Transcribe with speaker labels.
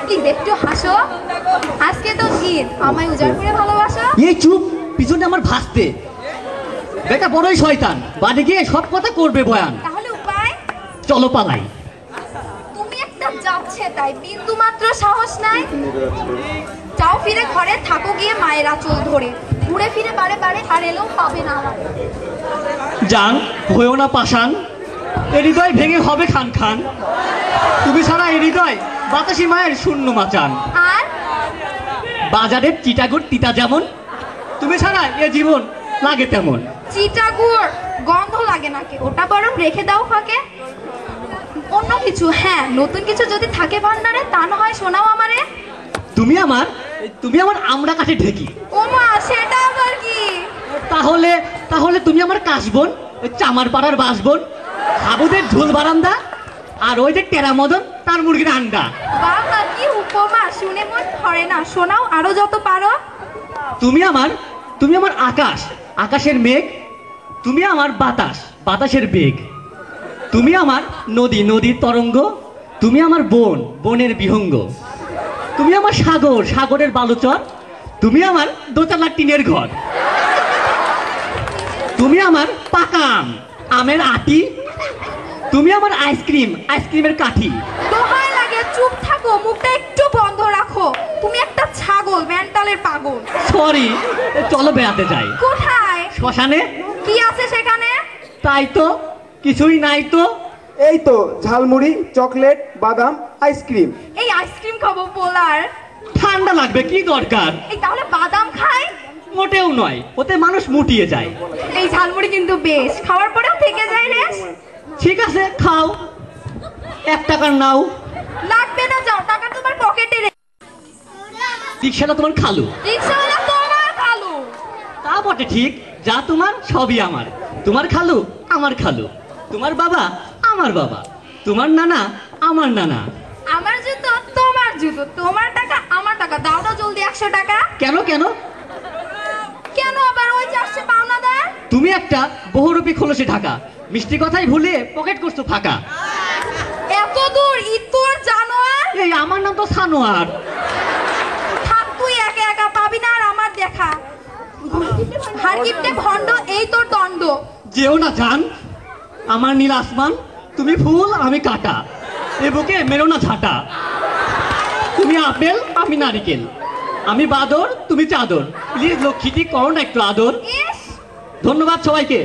Speaker 1: Please একটু হাসো। আজকে তো ঈদ, আমায় উজাড় করে ভালোবাসো।
Speaker 2: এই চুপ, পিছনে আমার ভাসতে বেটা বড়ই শয়তান, বাড়ি গিয়ে সব কথা করবে বয়ান।
Speaker 1: তাহলে উপায়?
Speaker 2: চলো পালাই।
Speaker 1: তুমি একটা যাচ্ছে তাই বিন্দু মাত্র সাহস নাই। যাও ফিরে ঘরে, থাকো গিয়ে মায়ের আঁচল ধরে। ঘুরে ফিরে বারে বারে আর এলেও পাবে না আমার।
Speaker 2: জান হয়েও না পাষাণ, এ হৃদয় ভেঙে হবে খান খান। তুমি ছাড়া এ হৃদয় বাতাসি মায়ের শূন্য মাচান।
Speaker 1: আর
Speaker 2: বাজারের চিটাগুড় তিতা যেমন, তুমি ছাড়া এ জীবন লাগে তেমন।
Speaker 1: চিটাগুড় গন্ধ লাগে নাকি, ওটা বরং রেখে দাও ফাঁকে। অন্য কিছু, হ্যাঁ নতুন কিছু যদি থাকে ভান্ডারে, তা না হয় শোনাও আমারে।
Speaker 2: তুমি আমার আমরা কাছে ঢেকি।
Speaker 1: ওমা, সেটা আবার কি?
Speaker 2: তাহলে তাহলে তুমি আমার কাশবন, ওই চামার পাড়ার বাসবন, হাবুদের ঝোল বারান্দা, আর ওই যে টেরা মদন তার মুরগির আন্ডা।
Speaker 1: বাবা কি উপমা, শুনে মন ভরে না, শোনাও আরো যত পারো।
Speaker 2: তুমি আমার আকাশ, আকাশের মেঘ। তুমি আমার বাতাস, বাতাসের বেগ। তুমি আমার নদী, নদীর তরঙ্গ। তুমি আমার বন, বনের বিহঙ্গ। তুমি আমার সাগর, সাগরের বালুচর। তুমি আমার দোতলা টিনের ঘর। তুমি আমার পাকা আম, আমের আটি। তুমি আমার আইসক্রিম, আইসক্রিমের কাঠি।
Speaker 1: দোহাই লাগে চুপ থাকো, মুখটা একটু বন্ধ রাখো। তুমি একটা ছাগল, মেন্টালের পাগল।
Speaker 2: সরি, চলো বেড়াতে যাই।
Speaker 1: কোথায়?
Speaker 2: শ্মশানে।
Speaker 1: কি আছে সেখানে?
Speaker 2: তাই তো, কিছুই নাই তো।
Speaker 3: এই তো ঝালমুড়ি, চকলেট, বাদাম, আইসক্রিম।
Speaker 1: এই আইসক্রিম খাবো বলার?
Speaker 2: ঠান্ডা লাগবে, কি দরকার?
Speaker 1: এই তাহলে বাদাম খাই?
Speaker 2: মোটেও নয়, ওতে মানুষ মুটিয়ে যায়।
Speaker 1: এই ঝালমুড়ি কিন্তু বেশ, খাওয়ার পরেও থেকে যায় রেশ।
Speaker 2: ঠিক আছে, খাও। 1 টাকার নাও।
Speaker 1: লাগবে না, যাও, টাকা তোমার পকেটে রে।
Speaker 2: রিক্সাটা তোমার খালু।
Speaker 1: রিকশাওয়ালা তোমার খালু।
Speaker 2: তা বটে ঠিক, যা তোমার সবই আমার। তোমার খালু আমার খালু, তোমার বাবা আমার বাবা, তোমার নানা আমার নানা।
Speaker 1: আমার জুতো তোমার জুতো, তোমার টাকা আমার টাকা। দাও দাও জলদি 100 টাকা।
Speaker 2: কেন কেন?
Speaker 1: কেন আবার? ওই যে আসছে পাওনাদার।
Speaker 2: তুমি একটা বহুরূপী খোলসে ঢাকা, মিষ্টি কথাই ভুলে পকেট করছো ফাঁকা।
Speaker 1: এত দূর ইতর জানোয়ার।
Speaker 2: এই আমার নাম তো সানোয়ার।
Speaker 1: থাক, তুই একা একা পাবি না আর আমার দেখা। হার গিফটে ভন্ড, এই তোর দণ্ড।
Speaker 2: যেও না জান, আমার নীল আসমান, তুমি ফুল আমি কাটা, এ বুকে মেরো না ঝাঁটা। তুমি আপেল আমি নারিকেল, আমি বাদর তুমি চাদর। প্লিজ লক্ষ্মীটি করো না একটু আদর।
Speaker 1: ইস,
Speaker 2: ধন্যবাদ সবাইকে।